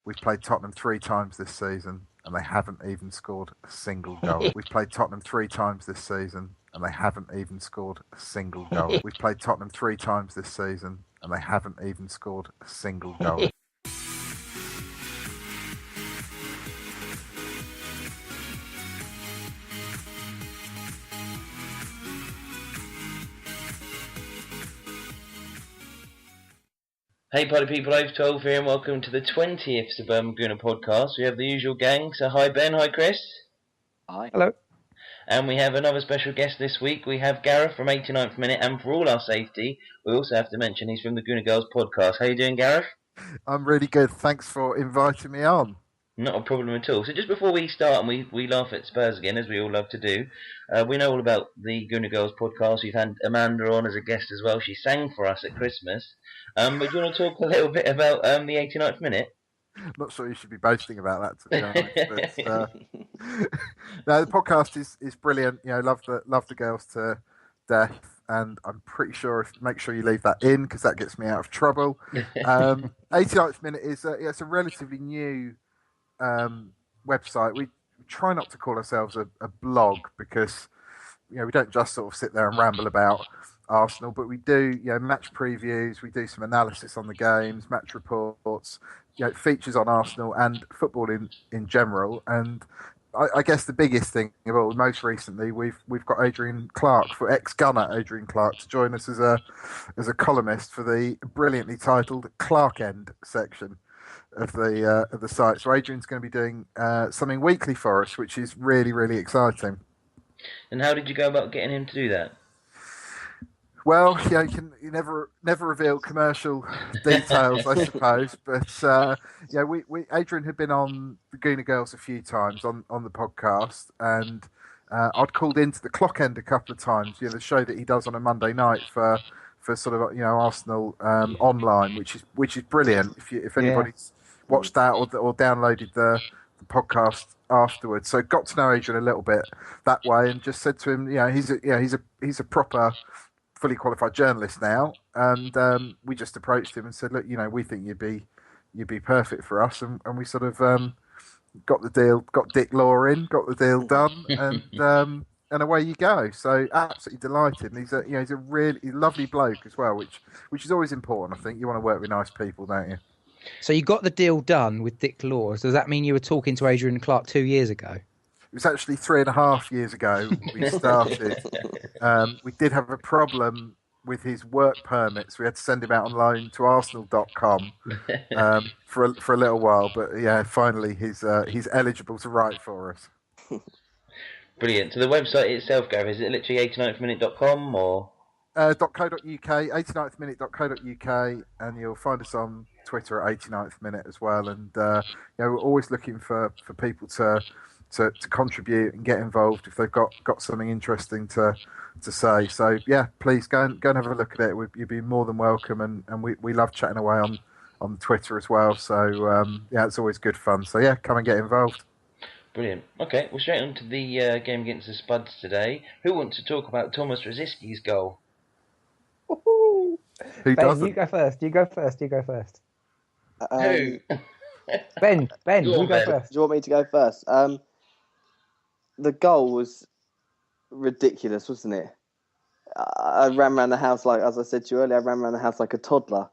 We've played Tottenham 3 times this season, and they haven't even scored a single goal. We've played Tottenham 3 times this season, and they haven't even scored a single goal. We've played Tottenham 3 times this season, and they haven't even scored a single goal. Hey party people, I've 12 here and welcome to the 20th Suburban Gooner Podcast. We have the usual gang, so hi Ben, hi Chris. Hi. Hello. And we have another special guest this week. We have Gareth from 89th Minute, and for all our safety, we also have to mention he's from the GoonerGirls Podcast. How you doing, Gareth? I'm really good, thanks for inviting me on. Not a problem at all. So just before we start, and we laugh at Spurs again, as we all love to do, we know all about the GoonerGirls Podcast. We've had Amanda on as a guest as well. She sang for us at Christmas. But do you want to talk a little bit about the 89th Minute? I'm not sure you should be boasting about that, to be honest. But, no, the podcast is brilliant. You know, love the girls to death, and I'm pretty sure make sure you leave that in because that gets me out of trouble. 89th Minute is it's a relatively new website. We try not to call ourselves a blog because we don't just sort of sit there and ramble about Arsenal, but we do match previews, we do some analysis on the games, match reports, features on Arsenal and football in general. And I guess the biggest thing of all, most recently, we've got Adrian Clark, for ex-Gunner Adrian Clark, to join us as a columnist for the brilliantly titled Clark End section of the site. So Adrian's going to be doing something weekly for us, which is really, really exciting. And how did you go about getting him to do that? Well, you never reveal commercial details, I suppose. But Adrian had been on the Gooner Girls a few times on the podcast, and I'd called into the Clock End a couple of times. The show that he does on a Monday night for sort of Arsenal online, which is brilliant. If anybody's watched that or downloaded the podcast afterwards, so got to know Adrian a little bit that way, and just said to him, he's a proper, fully qualified journalist now, and we just approached him and said, look, we think you'd be perfect for us, and we sort of got the deal, got Dick Law in, got the deal done, and away you go. So absolutely delighted. And he's a really lovely bloke as well, which is always important. I think you want to work with nice people, don't you? So you got the deal done with Dick Law. So does that mean you were talking to Adrian Clark 2 years ago? It was actually 3.5 years ago we started. We did have a problem with his work permits. We had to send him out on loan to Arsenal.com for a little while. But finally he's eligible to write for us. Brilliant. So the website itself, Gareth, is it literally 89thminute.com or? .co.uk, 89thminute.co.uk, and you'll find us on Twitter at 89th Minute as well. And we're always looking for people to contribute and get involved if they've got something interesting to say. So please go and have a look at it. You'd be more than welcome, and we love chatting away on Twitter as well. So it's always good fun. So come and get involved. Brilliant. Okay, we're straight on to the game against the Spuds today. Who wants to talk about Thomas Rosiski's goal? Who Ben, doesn't? you go first. Who? Ben, you go first. Do you want me to go first? The goal was ridiculous, wasn't it? I ran around the house as I said to you earlier, like a toddler.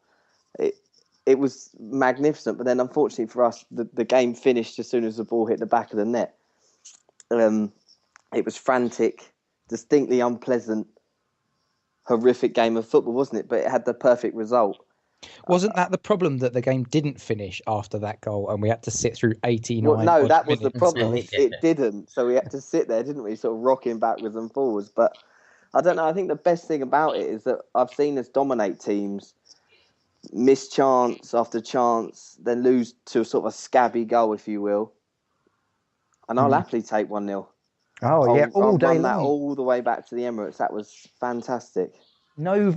It was magnificent, but then unfortunately for us, the game finished as soon as the ball hit the back of the net. It was frantic, distinctly unpleasant, horrific game of football, wasn't it? But it had the perfect result. Wasn't that the problem, that the game didn't finish after that goal and we had to sit through 89 Well, no, that was the minutes? problem. It didn't. So we had to sit there, didn't we? Sort of rocking backwards and forwards. But I don't know. I think the best thing about it is that I've seen us dominate teams, miss chance after chance, then lose to sort of a scabby goal, if you will. And I'll happily take 1-0. All day run long. that all the way back to the Emirates. That was fantastic.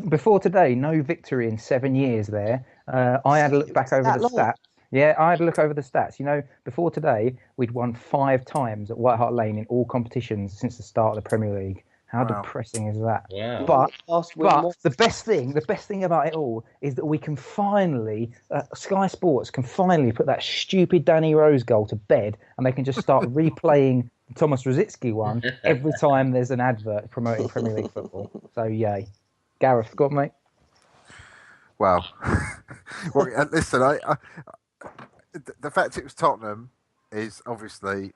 Before today, no victory in 7 years there. I had a look back over the stats. Yeah, I had a look over the stats. Before today, we'd won 5 times at White Hart Lane in all competitions since the start of the Premier League. How Wow. depressing is that? Yeah. But But the best thing about it all is that we can finally, Sky Sports can finally put that stupid Danny Rose goal to bed, and they can just start replaying the Thomas Rosicky one every time there's an advert promoting Premier League football. So yay, Gareth, got mate. Well, listen, the fact it was Tottenham is obviously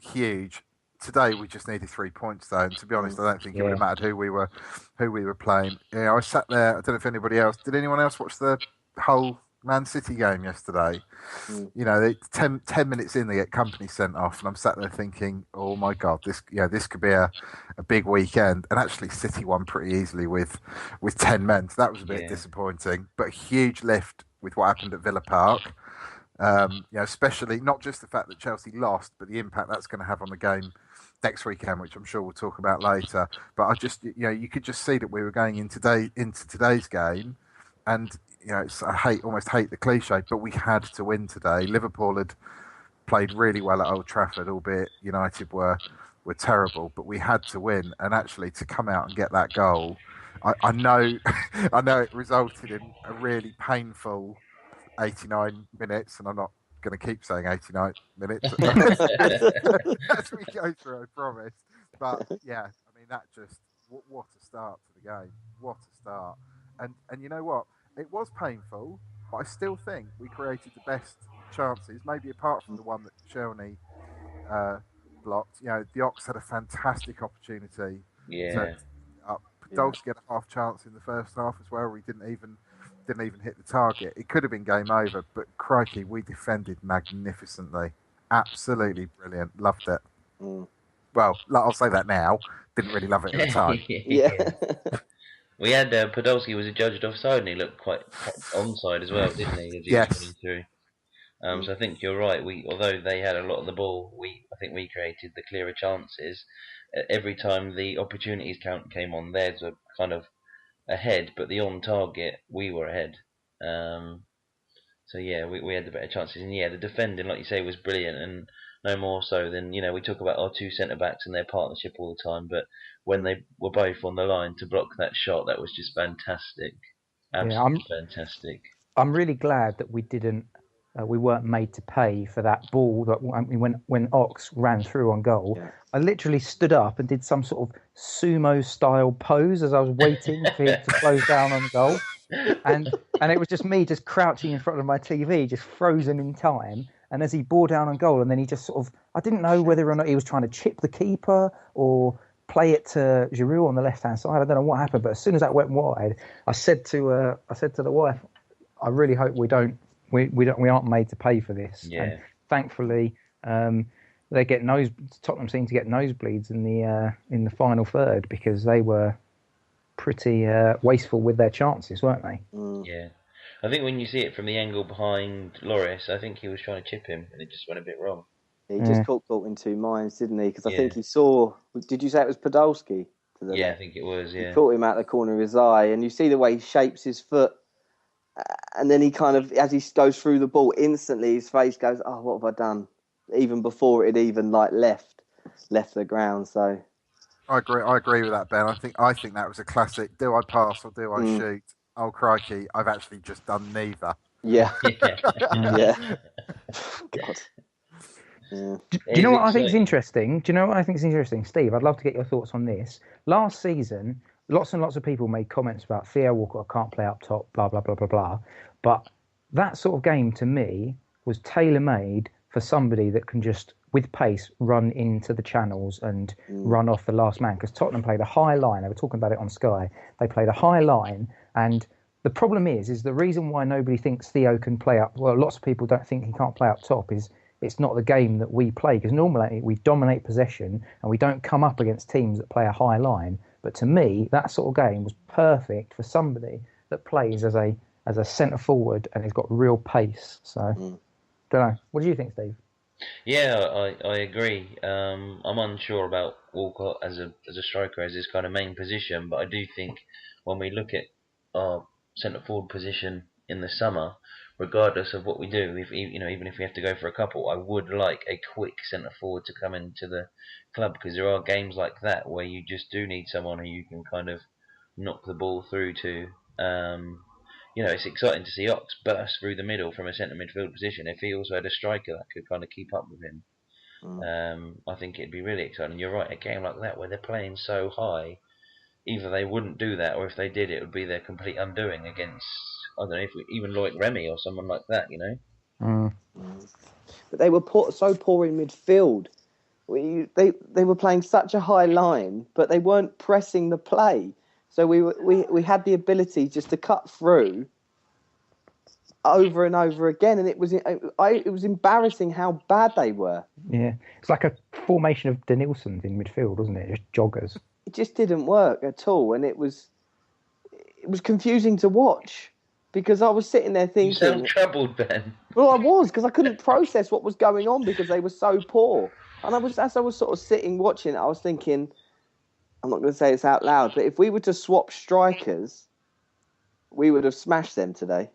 huge. Today we just needed 3 points though, and to be honest, I don't think it would have mattered who we were playing. I sat there. I don't know if anybody else did. Anyone else watch the whole Man City game yesterday? They, 10 minutes in, they get company sent off, and I'm sat there thinking, oh my god, this could be a big weekend. And actually, City won pretty easily with 10 men. So that was a bit disappointing, but a huge lift with what happened at Villa Park. Especially not just the fact that Chelsea lost, but the impact that's going to have on the game next weekend, which I'm sure we'll talk about later. But I just, you could just see that we were going into today's game, and I almost hate the cliche, but we had to win today. Liverpool had played really well at Old Trafford, albeit United were terrible, but we had to win, and actually to come out and get that goal, I know it resulted in a really painful 89 minutes, and I'm not going to keep saying 89 minutes as we go through, I promise. But yeah, I mean, that just what a start to the game. What a start. And you know what? It was painful, but I still think we created the best chances, maybe apart from the one that Shelney blocked. The Ox had a fantastic opportunity. Yeah. Podolski had a half chance in the first half as well, where he didn't even hit the target. It could have been game over, but crikey, we defended magnificently. Absolutely brilliant. Loved it. Well, I'll say that now. Didn't really love it at the time. We had Podolski was adjudged offside, and he looked quite onside as well, didn't he? As he was running through. So I think you're right. Although they had a lot of the ball, I think we created the clearer chances. Every time the opportunities count came on, theirs were kind of ahead, but the on target, we were ahead. So yeah, we had the better chances, and the defending, like you say, was brilliant, and no more so than we talk about our two centre backs and their partnership all the time, but when they were both on the line to block that shot, that was just fantastic, absolutely fantastic. I'm really glad that we weren't made to pay for that ball. That when Ox ran through on goal, I literally stood up and did some sort of sumo style pose as I was waiting for him to close down on goal, and it was just me just crouching in front of my TV, just frozen in time. And as he bore down on goal, and then he just sort of, I didn't know whether or not he was trying to chip the keeper or play it to Giroud on the left hand side. I don't know what happened, but as soon as that went wide, I said to the wife, I really hope we aren't made to pay for this. Yeah. And thankfully, they get Tottenham seemed to get nosebleeds in the final third, because they were pretty wasteful with their chances, weren't they? Yeah. I think when you see it from the angle behind Lloris, I think he was trying to chip him, and it just went a bit wrong. He just caught in two minds, didn't he? Because I think he saw. Did you say it was Podolski? I think it was. Yeah. He caught him out the corner of his eye, and you see the way he shapes his foot, and then he kind of, as he goes through the ball, instantly his face goes, "Oh, what have I done?" Even before it even left the ground. So I agree with that, Ben. I think that was a classic. Do I pass or do I shoot? Oh crikey! I've actually just done neither. Yeah. God. Yeah. Do you know what I think is interesting? Steve? I'd love to get your thoughts on this. Last season, lots and lots of people made comments about Theo Walcott can't play up top, blah blah blah blah blah. But that sort of game to me was tailor-made for somebody that can just, with pace, run into the channels and run off the last man. Because Tottenham played a high line. They were talking about it on Sky. They played a high line, and the problem is the reason why nobody thinks Theo can play up. Well, lots of people don't think he can't play up top. Is it's not the game that we play, because normally we dominate possession and we don't come up against teams that play a high line. But to me, that sort of game was perfect for somebody that plays as a centre forward and has got real pace. So, don't know. What do you think, Steve? Yeah, I agree. I'm unsure about Walcott as a striker, as his kind of main position, but I do think when we look at our centre forward position in the summer, regardless of what we do, even if we have to go for a couple, I would like a quick centre forward to come into the club, because there are games like that where you just do need someone who you can kind of knock the ball through to. It's exciting to see Ox burst through the middle from a centre midfield position. If he also had a striker that could kind of keep up with him, I think it'd be really exciting. You're right, a game like that where they're playing so high, either they wouldn't do that, or if they did, it would be their complete undoing against, I don't know, even like Remy or someone like that, But they were so poor in midfield. They were playing such a high line, but they weren't pressing the play. So we had the ability just to cut through over and over again, and it was embarrassing how bad they were. Yeah, it's like a formation of Denilsons in midfield, wasn't it? Just joggers. It just didn't work at all, and it was confusing to watch, because I was sitting there thinking... You sound troubled, Ben. Well, I was, because I couldn't process what was going on because they were so poor. And as I was sort of sitting watching it, I was thinking, I'm not going to say this out loud, but if we were to swap strikers, we would have smashed them today.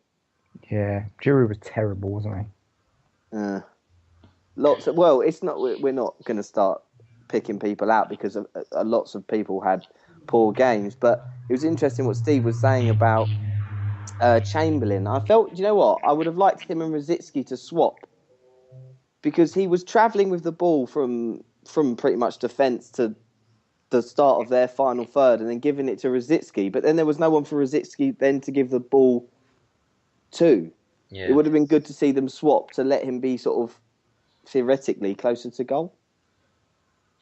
Yeah, Giroud was terrible, wasn't he? It's not. We're not going to start picking people out, because lots of people had poor games. But it was interesting what Steve was saying about Chamberlain. I felt, you know what, I would have liked him and Rosicky to swap, because he was travelling with the ball from pretty much defence to the start of their final third, and then giving it to Rosicky. But then there was no one for Rosicky then to give the ball to. Yeah. It would have been good to see them swap to let him be sort of theoretically closer to goal.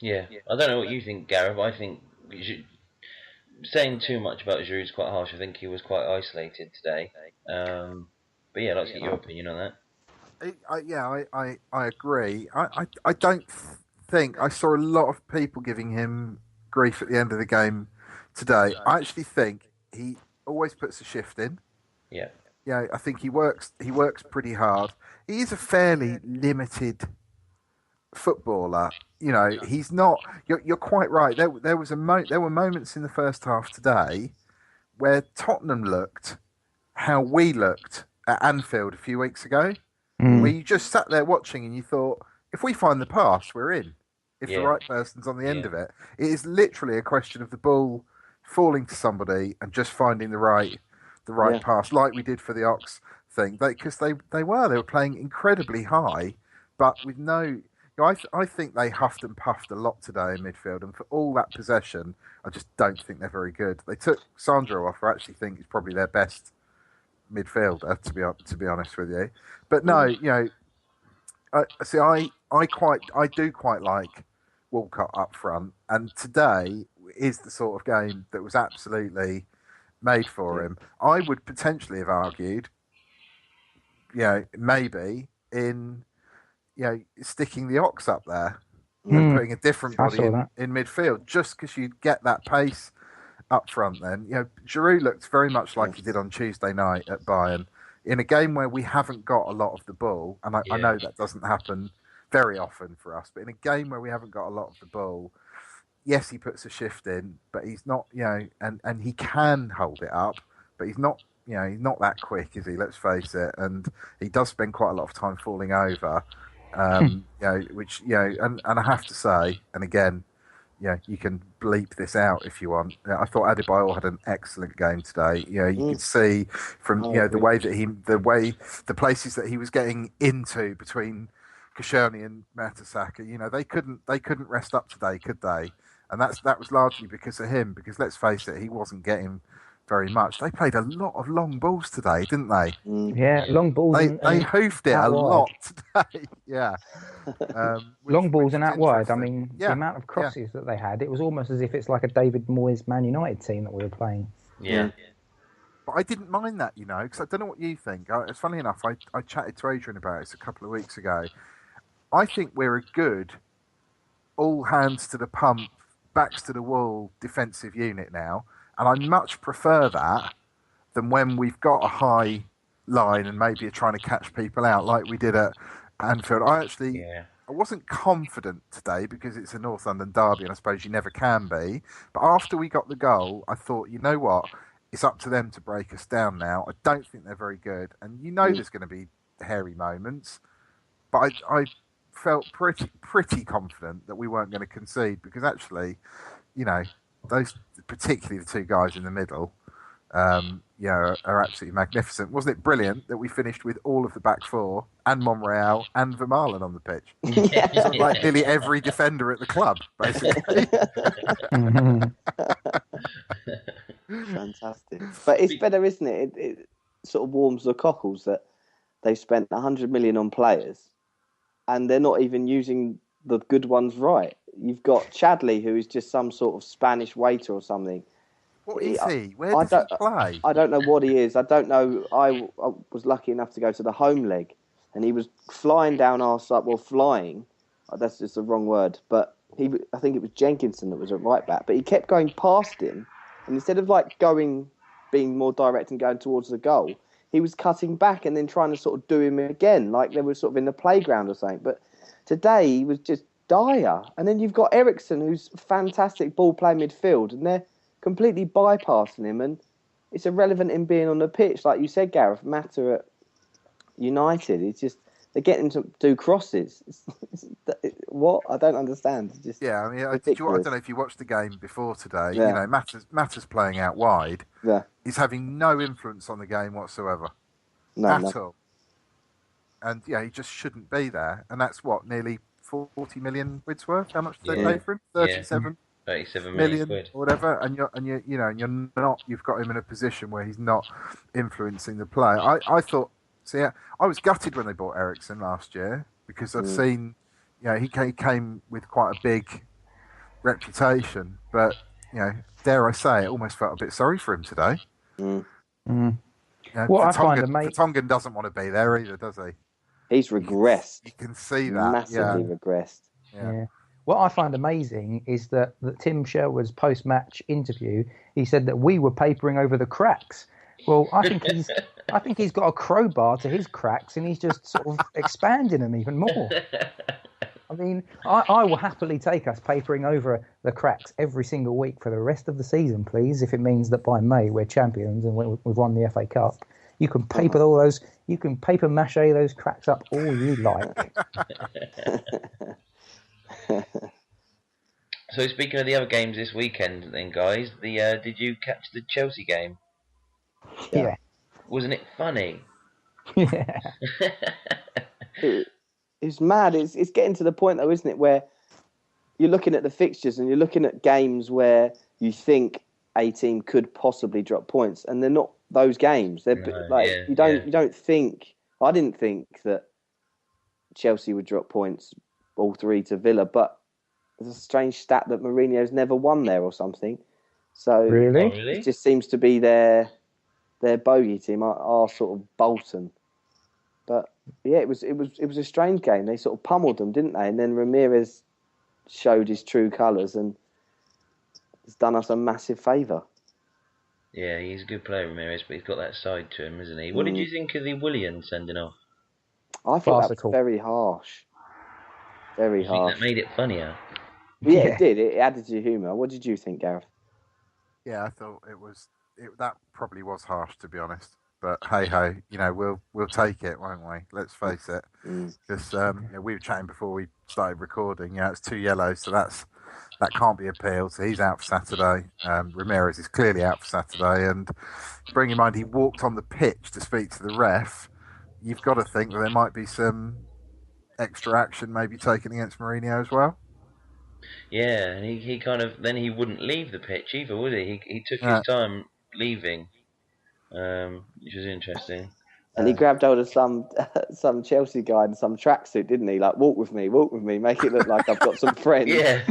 Yeah, I don't know what you think, Gareth. I think saying too much about Giroud is quite harsh. I think he was quite isolated today. But yeah, I'd like to get your opinion on that. I agree. I don't think I saw a lot of people giving him grief at the end of the game today. I actually think he always puts a shift in. Yeah. Yeah, I think he works pretty hard. He is a fairly limited footballer. He's not. You're quite right. There were moments in the first half today where Tottenham looked how we looked at Anfield a few weeks ago, where you just sat there watching and you thought, if we find the pass, we're in. If the right person's on the end of it, it is literally a question of the ball falling to somebody and just finding the right pass, like we did for the Ox thing. Because they were playing incredibly high, but with no. I think they huffed and puffed a lot today in midfield, and for all that possession, I just don't think they're very good. They took Sandro off, I actually think he's probably their best midfielder, to be honest with you. But no, I do quite like Walcott up front, and today is the sort of game that was absolutely made for him. I would potentially have argued, maybe in, sticking the Ox up there and putting a different body in midfield, just because you'd get that pace up front then. Giroud looked very much like he did on Tuesday night at Bayern, in a game where we haven't got a lot of the ball, and I know that doesn't happen very often for us, but in a game where we haven't got a lot of the ball, yes, he puts a shift in, but he's not, and he can hold it up, but he's not, he's not that quick, is he? Let's face it. And he does spend quite a lot of time falling over, which, and I have to say, and again, you can bleep this out if you want. I thought Adebayor had an excellent game today. You could see from the way that the places that he was getting into between Koscielny and Mertesacker. They couldn't rest up today, could they? And that was largely because of him. Because let's face it, he wasn't getting very much. They played a lot of long balls today, didn't they? Yeah, long balls. They hoofed it a lot today. Yeah, long balls and out wide. I mean, the amount of crosses that they had, it was almost as if it's like a David Moyes Man United team that we were playing. Yeah. But I didn't mind that, because I don't know what you think. It's funny enough, I chatted to Adrian about this a couple of weeks ago. I think we're a good, all hands to the pump, backs to the wall defensive unit now. And I much prefer that than when we've got a high line and maybe are trying to catch people out like we did at Anfield. I wasn't confident today because it's a North London derby and I suppose you never can be. But after we got the goal, I thought, you know what? it's up to them to break us down now. I don't think they're very good, and there's going to be hairy moments, but I felt pretty confident that we weren't going to concede because actually, those particularly the two guys in the middle, are absolutely magnificent. Wasn't it brilliant that we finished with all of the back four and Monreal and Vermaelen on the pitch? Sort of like nearly every defender at the club, basically. Fantastic. But it's better, isn't it? It sort of warms the cockles that they've spent 100 million on players and they're not even using the good ones right. You've got Chadley, who is just some sort of Spanish waiter or something. What is he? Where does he play? I don't know what he is. I don't know. I was lucky enough to go to the home leg, and he was flying down our side. Well, flying. That's just the wrong word. But I think it was Jenkinson that was at right back. But he kept going past him, and instead of being more direct and going towards the goal, he was cutting back and then trying to sort of do him again, like they were sort of in the playground or something. But today he was just dire. And then you've got Ericsson, who's fantastic ball playing midfield, and they're completely bypassing him, and it's irrelevant in being on the pitch, like you said, Gareth. Matter at United, it's just they're getting to do crosses. What? I don't understand. It's just I mean, I don't know if you watched the game before today. Yeah. Matter's playing out wide. Yeah, He's having no influence on the game whatsoever, no. at all. And he just shouldn't be there. And that's what, nearly 40 million quid's worth. How much did they pay for him? 37. 37 million quid. Or whatever, and you're not. You've got him in a position where he's not influencing the play. I thought. See, I was gutted when they bought Ericsson last year because I'd seen, he came with quite a big reputation, but dare I say, it almost felt a bit sorry for him today. What I find Vertonghen doesn't want to be there either, does he? He's regressed. You can see that Massively regressed. Yeah. What I find amazing is that Tim Sherwood's post-match interview, he said that we were papering over the cracks. Well, I think he's got a crowbar to his cracks, and he's just sort of expanding them even more. I mean, I will happily take us papering over the cracks every single week for the rest of the season, please. If it means that by May we're champions and we've won the FA Cup, you can paper all those. You can paper mache those cracks up all you like. So speaking of the other games this weekend, then guys, did you catch the Chelsea game? Yeah. Wasn't it funny? Yeah. It's mad. It's getting to the point though, isn't it, where you're looking at the fixtures and you're looking at games where you think a team could possibly drop points, and they're not those games. They're you don't think. I didn't think that Chelsea would drop points all three to Villa, but there's a strange stat that Mourinho's never won there or something. So really? It just seems to be their bogey team, our sort of Bolton. But yeah, it was a strange game. They sort of pummeled them, didn't they? And then Ramirez showed his true colours and has done us a massive favour. Yeah, he's a good player, Ramirez, but he's got that side to him, isn't he? What did you think of the Willian sending off? I thought that was very harsh. Very harsh. That made it funnier. Yeah, it did. It added to humour. What did you think, Gareth? Yeah, I thought that probably was harsh, to be honest. But hey ho, we'll take it, won't we? Let's face it. Because we were chatting before we started recording. It's 2 yellows, so that can't be appealed. So he's out for Saturday. Ramirez is clearly out for Saturday, and bearing in mind he walked on the pitch to speak to the ref, you've got to think that there might be some extra action maybe taken against Mourinho as well. Yeah, and he kind of then he wouldn't leave the pitch either, would he? He took his time leaving, which was interesting. And he grabbed hold of some Chelsea guy in some tracksuit, didn't he? Like, walk with me, make it look like I've got some friends. Yeah.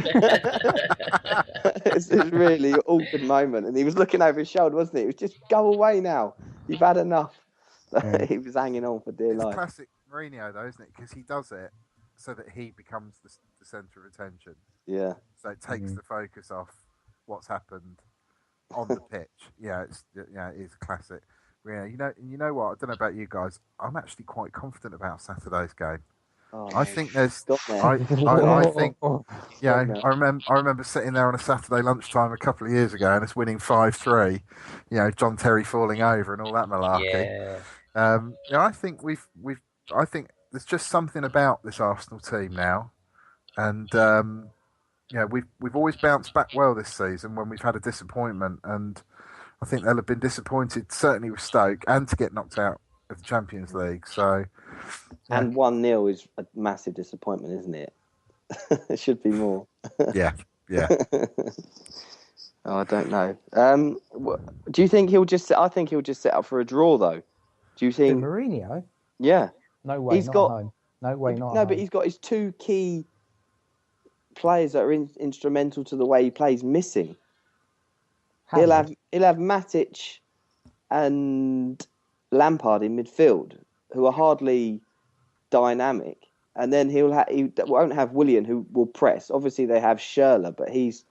It's a really awkward moment. And he was looking over his shoulder, wasn't he? It was just, go away now. You've had enough. He was hanging on for dear life. Classic Mourinho, though, isn't it? Because he does it so that he becomes the centre of attention. Yeah. So it takes the focus off what's happened on the pitch. It is classic. Yeah, you know what? I don't know about you guys. I'm actually quite confident about Saturday's game. I think there's. Got there. I think. Yeah, Got there. I remember sitting there on a Saturday lunchtime a couple of years ago and us winning 5-3. John Terry falling over and all that malarkey. Yeah. I think I think there's just something about this Arsenal team now, and we've always bounced back well this season when we've had a disappointment, and I think they'll have been disappointed certainly with Stoke and to get knocked out of the Champions League. So, and 1-0 is a massive disappointment, isn't it? It should be more. yeah. Oh, I don't know. Do you think he'll just? I think he'll just set up for a draw, though. Do you think Mourinho? Yeah. No way. He's got. Home. No way. Not. No, but he's got his two key players that are instrumental to the way he plays missing. He'll have Matic and Lampard in midfield, who are hardly dynamic, and then he won't have Willian, who will press. Obviously, they have Schürrle, but he's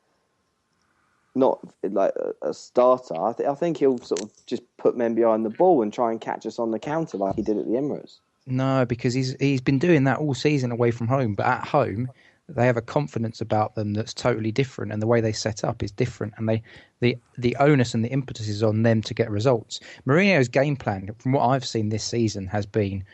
not like a starter. I think he'll sort of just put men behind the ball and try and catch us on the counter like he did at the Emirates. No, because he's been doing that all season away from home, but at home they have a confidence about them that's totally different, and the way they set up is different, and the onus and the impetus is on them to get results. Mourinho's game plan, from what I've seen this season, has been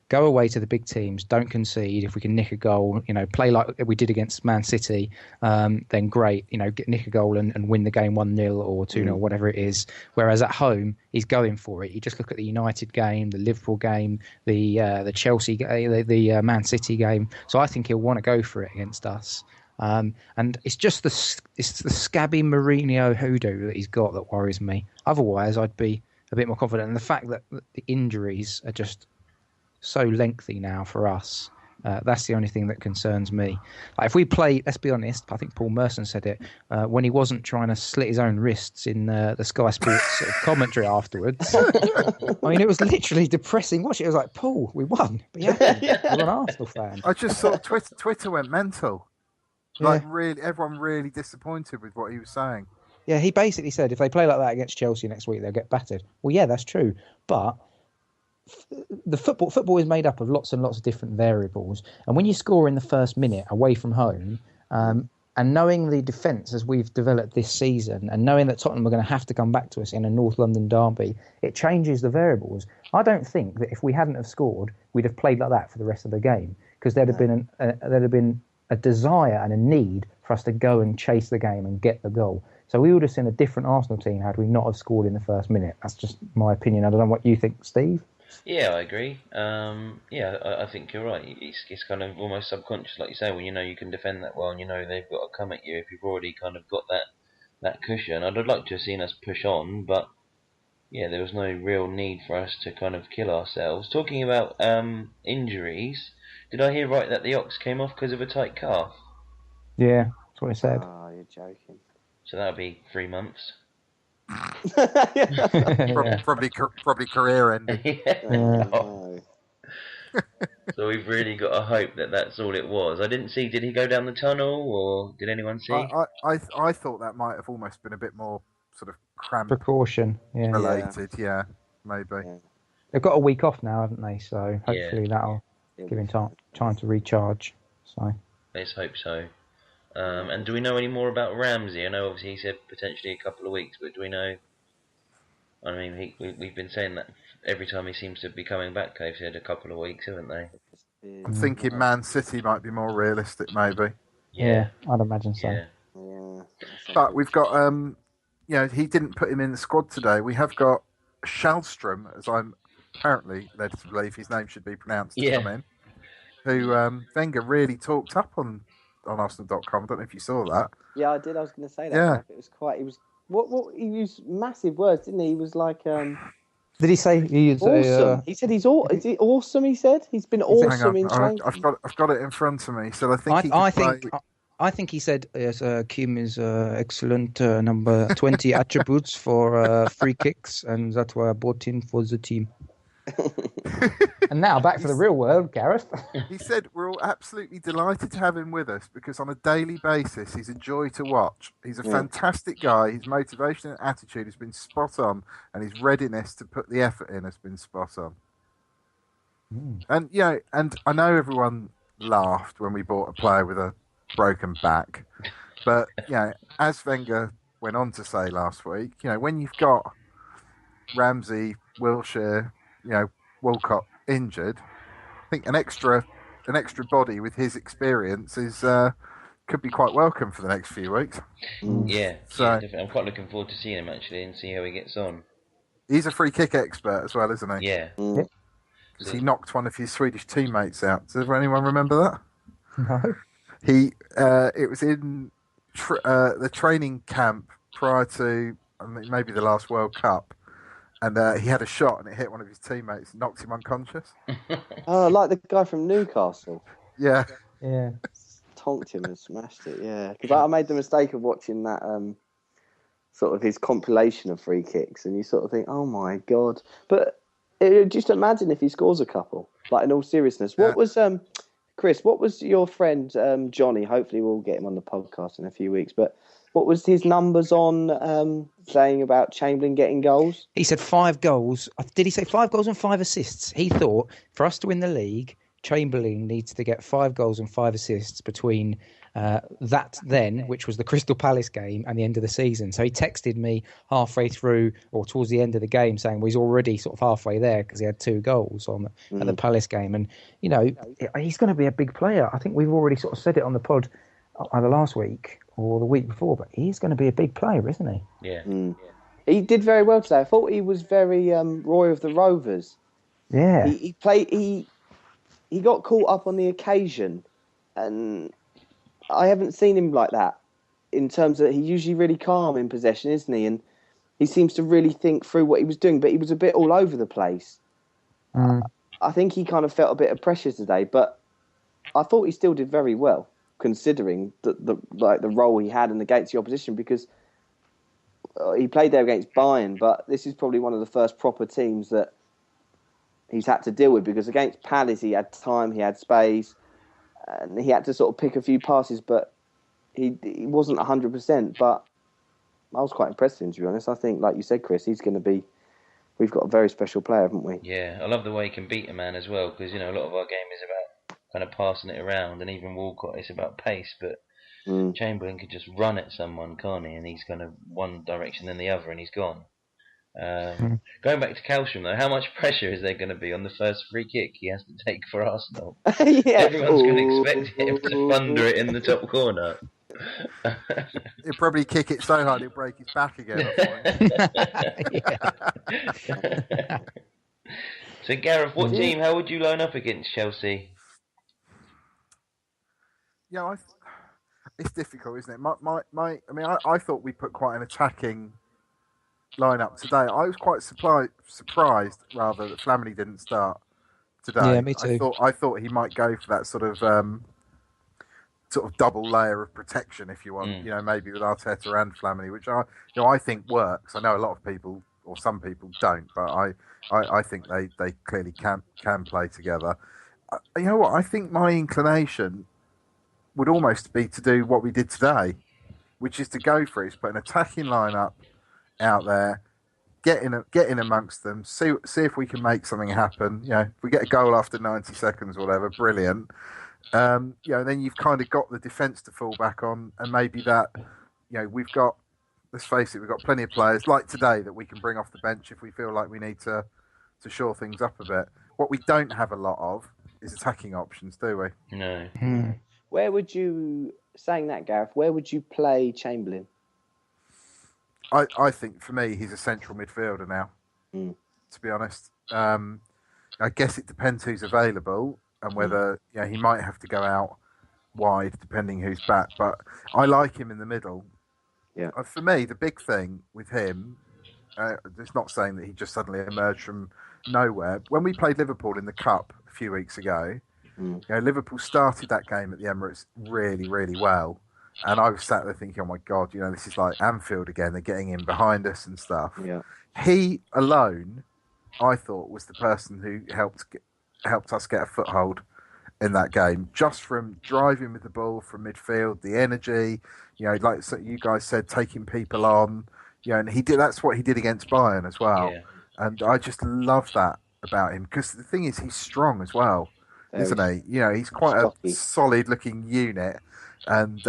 go away to the big teams, don't concede. If we can nick a goal, play like we did against Man City, then great. Nick a goal and win the game 1-0 or 2-0, whatever it is. Whereas at home, he's going for it. You just look at the United game, the Liverpool game, the Chelsea game, the Man City game. So I think he'll want to go for it against us. And it's just the scabby Mourinho hoodoo that he's got that worries me. Otherwise, I'd be a bit more confident. And the fact that the injuries are just so lengthy now for us, that's the only thing that concerns me. Like if we play, let's be honest, I think Paul Merson said it when he wasn't trying to slit his own wrists in the Sky Sports commentary afterwards. I mean, it was literally depressing. Watch it. It was like, Paul, we won. But yeah, you're an Arsenal fan. I just saw Twitter went mental. Like really, everyone really disappointed with what he was saying. Yeah, he basically said if they play like that against Chelsea next week, they'll get battered. Well, yeah, that's true, but the football is made up of lots and lots of different variables, and when you score in the first minute away from home, and knowing the defence as we've developed this season, and knowing that Tottenham are going to have to come back to us in a North London derby, it changes the variables. I don't think that if we hadn't have scored, we'd have played like that for the rest of the game, because there'd have been a desire and a need for us to go and chase the game and get the goal. So we would have seen a different Arsenal team had we not have scored in the first minute. That's just my opinion. I don't know what you think, Steve. Yeah, I agree. I think you're right. It's kind of almost subconscious, like you say, when you can defend that well and they've got to come at you if you've already kind of got that cushion. I'd like to have seen us push on, but yeah, there was no real need for us to kind of kill ourselves. Talking about injuries, did I hear right that the Ox came off because of a tight calf? Yeah, that's what I said. Oh, you're joking. So that'll be 3 months. Probably career ending. No. So we've really got to hope that that's all it was. I didn't see. Did he go down the tunnel, or did anyone see? I thought that might have almost been a bit more sort of cramp precaution, related. Yeah, maybe. Yeah. They've got a week off now, haven't they? So hopefully that'll give him time to recharge. So let's hope so. And do we know any more about Ramsey? I know obviously he said potentially a couple of weeks, but do we know? I mean, we've been saying that every time he seems to be coming back. They've said a couple of weeks, haven't they? I'm thinking Man City might be more realistic, maybe. Yeah, I'd imagine so. Yeah. But we've got, he didn't put him in the squad today. We have got Schallstrom, as I'm apparently led to believe his name should be pronounced, to come in, who Wenger really talked up on Arsenal.com. I don't know if you saw that. Yeah, I did. I was going to say that. Yeah. It was quite. He was what he used massive words, didn't he? He was like. Did he say he used awesome? He said he's all. Is it awesome? He said he's been awesome in training. I've got it in front of me. So I think he said yes. Kim is excellent. Number 20 attributes for free kicks, and that's why I bought him for the team. And now back to the real world, Gareth. He said we're all absolutely delighted to have him with us because on a daily basis he's a joy to watch. He's a fantastic guy. His motivation and attitude has been spot on, and his readiness to put the effort in has been spot on. And and I know everyone laughed when we bought a player with a broken back. But, as Wenger went on to say last week, when you've got Ramsey, Wilshere, Walcott injured, I think an extra body with his experience could be quite welcome for the next few weeks. Yeah, so definitely. I'm quite looking forward to seeing him actually and see how he gets on. He's a free kick expert as well, isn't he? Yeah. Because he knocked one of his Swedish teammates out. Does anyone remember that? No. It was in the training camp prior to maybe the last World Cup, and he had a shot and it hit one of his teammates and knocked him unconscious. Oh, like the guy from Newcastle. Yeah. Tonked him and smashed it. Yeah, because I made the mistake of watching that sort of his compilation of free kicks, and you sort of think, oh my god. But just imagine if he scores a couple. Like, in all seriousness, what was Chris? What was your friend Johnny? Hopefully, we'll get him on the podcast in a few weeks. But what was his numbers on saying about Chamberlain getting goals? He said 5 goals. Did he say 5 goals and 5 assists? He thought for us to win the league, Chamberlain needs to get 5 goals and 5 assists between that then, which was the Crystal Palace game, and the end of the season. So he texted me halfway through or towards the end of the game saying, well, he's already sort of halfway there because he had 2 goals at the Palace game. And, he's going to be a big player. I think we've already sort of said it on the pod either last week or the week before, but he's going to be a big player, isn't he? Yeah. He did very well today. I thought he was very Roy of the Rovers. Yeah. He got caught up on the occasion, and I haven't seen him like that in terms of he's usually really calm in possession, isn't he? And he seems to really think through what he was doing, but he was a bit all over the place. I think he kind of felt a bit of pressure today, but I thought he still did very well considering the role he had and against the opposition, because he played there against Bayern, but this is probably one of the first proper teams that he's had to deal with, because against Palace he had time, he had space, and he had to sort of pick a few passes, but he wasn't 100%. But I was quite impressed with him, to be honest. I think, like you said, Chris, we've got a very special player, haven't we? Yeah, I love the way he can beat a man as well, because, a lot of our game is about kind of passing it around, and even Walcott is about pace, but Chamberlain could just run at someone, can't he? And he's kind of one direction then the other, and he's gone. Going back to Calcium, though, how much pressure is there going to be on the first free kick he has to take for Arsenal? Everyone's going to expect him to thunder it in the top corner. He'll probably kick it so hard he'll break his back again. So, Gareth, what team, how would you line up against Chelsea? Yeah, it's difficult, isn't it? I thought we put quite an attacking lineup today. I was quite surprised rather that Flamini didn't start today. Yeah, me too. I thought he might go for that sort of double layer of protection, if you want. Maybe with Arteta and Flamini, which I think works. I know a lot of people or some people don't, but I think they clearly can play together. You know what? I think my inclination would almost be to do what we did today, which is to go for it, put an attacking lineup out there, get in amongst them, see if we can make something happen. If we get a goal after 90 seconds or whatever, brilliant. Then you've kind of got the defence to fall back on, and maybe that, we've got, let's face it, we've got plenty of players like today that we can bring off the bench if we feel like we need to shore things up a bit. What we don't have a lot of is attacking options, do we? No. Where would you, saying that, Gareth, where would you play Chamberlain? I think for me he's a central midfielder now. To be honest, I guess it depends who's available and whether he might have to go out wide depending who's back. But I like him in the middle. Yeah. For me, the big thing with him, it's not saying that he just suddenly emerged from nowhere. When we played Liverpool in the Cup a few weeks ago, Liverpool started that game at the Emirates really, really well. And I was sat there thinking, oh my God, this is like Anfield again. They're getting in behind us and stuff. Yeah. He alone, I thought, was the person who helped us get a foothold in that game, just from driving with the ball from midfield, the energy, like you guys said, taking people on, and that's what he did against Bayern as well. Yeah. And I just love that about him, because the thing is, he's strong as well. isn't he? You know, he's quite stocky. a solid-looking unit, and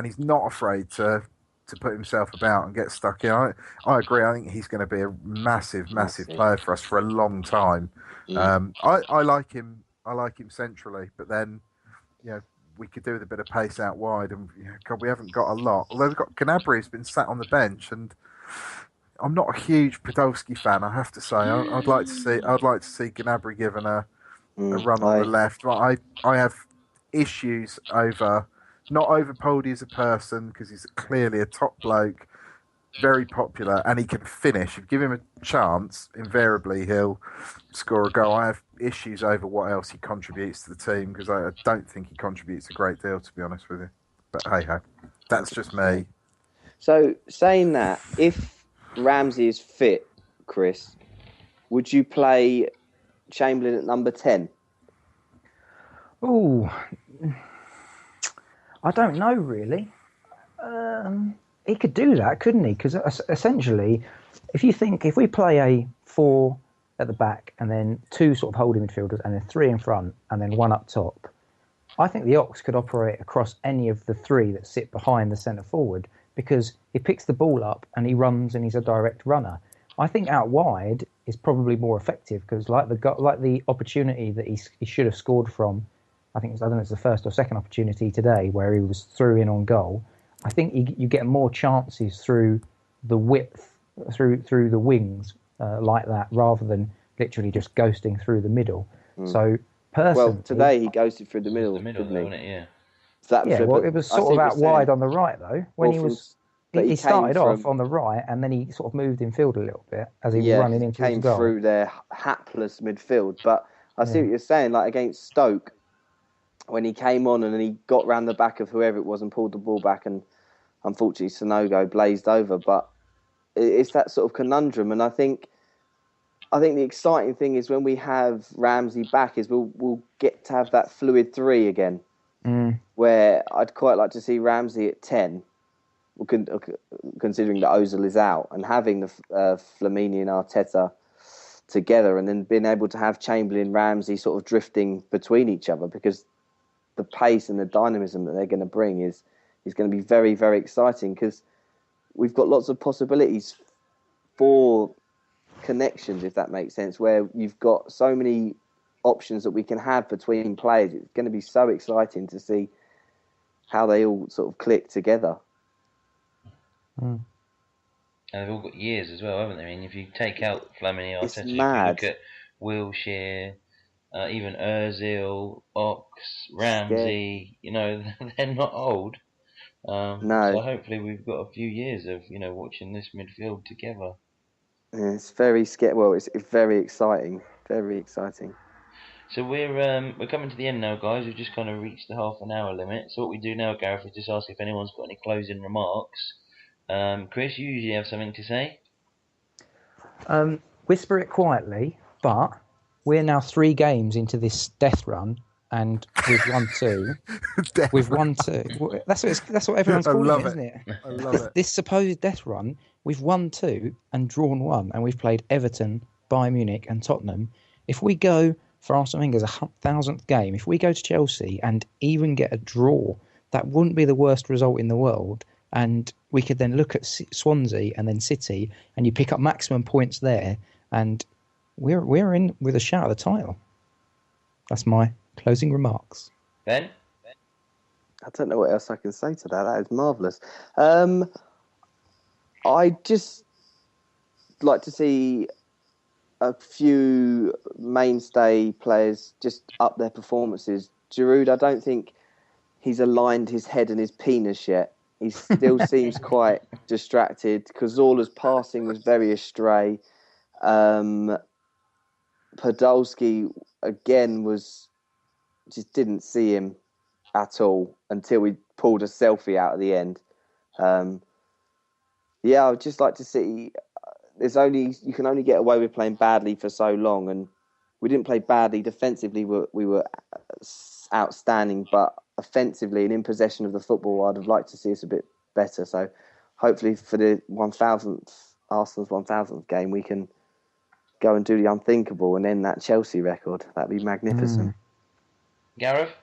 he's not afraid to put himself about and get stuck in. I agree. I think he's going to be a massive player for us for a long time. I like him. I like him centrally, but then, you know, we could do with a bit of pace out wide, and God, we haven't got a lot. Although we've got Gnabry who's been sat on the bench, and I'm not a huge Podolski fan, I have to say. I'd like to see Gnabry given a run on the left. But I have issues not over Poldy as a person, because he's clearly a top bloke, very popular, and he can finish. If you give him a chance, invariably he'll score a goal. I have issues over what else he contributes to the team, because I don't think he contributes a great deal, to be honest with you. But hey ho, that's just me. So, saying that, if Ramsey is fit, Chris, would you play Chamberlain at number 10? Oh, I don't know really. He could do that, couldn't he? Because essentially, if we play a 4 at the back and then 2 sort of holding midfielders and then 3 in front and then 1 up top, I think the Ox could operate across any of the 3 that sit behind the centre forward, because he picks the ball up and he runs and he's a direct runner. I think out wide is probably more effective, because like the opportunity that he should have scored from, I don't know if it's the first or second opportunity today where he was through in on goal. I think you get more chances through the width, through the wings like that, rather than literally just ghosting through the middle. So personally, well, today he ghosted through the middle, didn't he? Wasn't it? Yeah. It was sort of out wide on the right though. When he started off on the right, and then he sort of moved in field a little bit as he was running into his goal. Came through their hapless midfield. But I see what you're saying. Like against Stoke, when he came on and then he got round the back of whoever it was and pulled the ball back, and unfortunately Sonogo blazed over. But it's that sort of conundrum, and I think the exciting thing is when we have Ramsey back is we'll get to have that fluid 3 again, where I'd quite like to see Ramsey at 10, considering that Ozil is out, and having the Flamini and Arteta together, and then being able to have Chamberlain, Ramsey sort of drifting between each other, because the pace and the dynamism that they're going to bring is going to be very, very exciting, because we've got lots of possibilities for connections, if that makes sense, where you've got so many options that we can have between players. It's going to be so exciting to see how they all sort of click together. And they've all got years as well, haven't they? I mean, if you take out Flamini, Arteta, if you mad. look at Wilshere, even Ozil, Ox, Ramsey, they're not old. No. So hopefully we've got a few years of, watching this midfield together. Yeah, it's very scary. Well, it's very exciting. Very exciting. So we're coming to the end now, guys. We've just kind of reached the half an hour limit. So what we do now, Gareth, is just ask if anyone's got any closing remarks. Chris, you usually have something to say. Whisper it quietly, but we're now 3 games into this death run, and we've won 2. We've won 2. That's what everyone's calling it, isn't it? I love it. This supposed death run, we've won 2 and drawn 1, and we've played Everton, Bayern Munich, and Tottenham. If we go for Arsene Wenger's 1,000th game, if we go to Chelsea and even get a draw, that wouldn't be the worst result in the world. And we could then look at Swansea and then City, and you pick up maximum points there, and we're in with a shout at the title. That's my closing remarks. Ben? I don't know what else I can say to that. That is marvellous. I just like to see a few mainstay players just up their performances. Giroud, I don't think he's aligned his head and his penis yet. He still seems quite distracted. Cazorla's passing was very astray. Podolski, again, just didn't see him at all until we pulled a selfie out at the end. I would just like to see... you can only get away with playing badly for so long, and we didn't play badly. Defensively, we were outstanding, but offensively and in possession of the football, I'd have liked to see us a bit better. So hopefully for the Arsenal's 1,000th game, we can go and do the unthinkable and end that Chelsea record. That'd be magnificent. Gareth?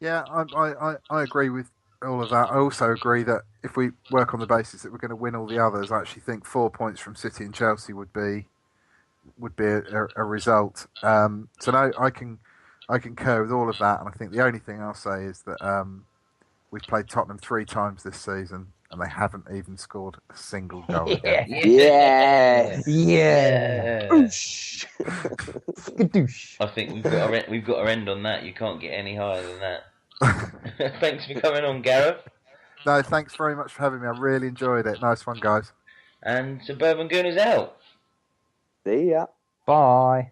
Yeah, I agree with all of that. I also agree that if we work on the basis that we're going to win all the others, I actually think 4 points from City and Chelsea would be a result. So no, I concur with all of that, and I think the only thing I'll say is that we've played Tottenham 3 times this season, and they haven't even scored a single goal again. Yes. Yeah. Oosh. Skadoosh. I think we've got to end on that. You can't get any higher than that. Thanks for coming on, Gareth. No, thanks very much for having me. I really enjoyed it. Nice one, guys. And Suburban Gooners out. See ya. Bye.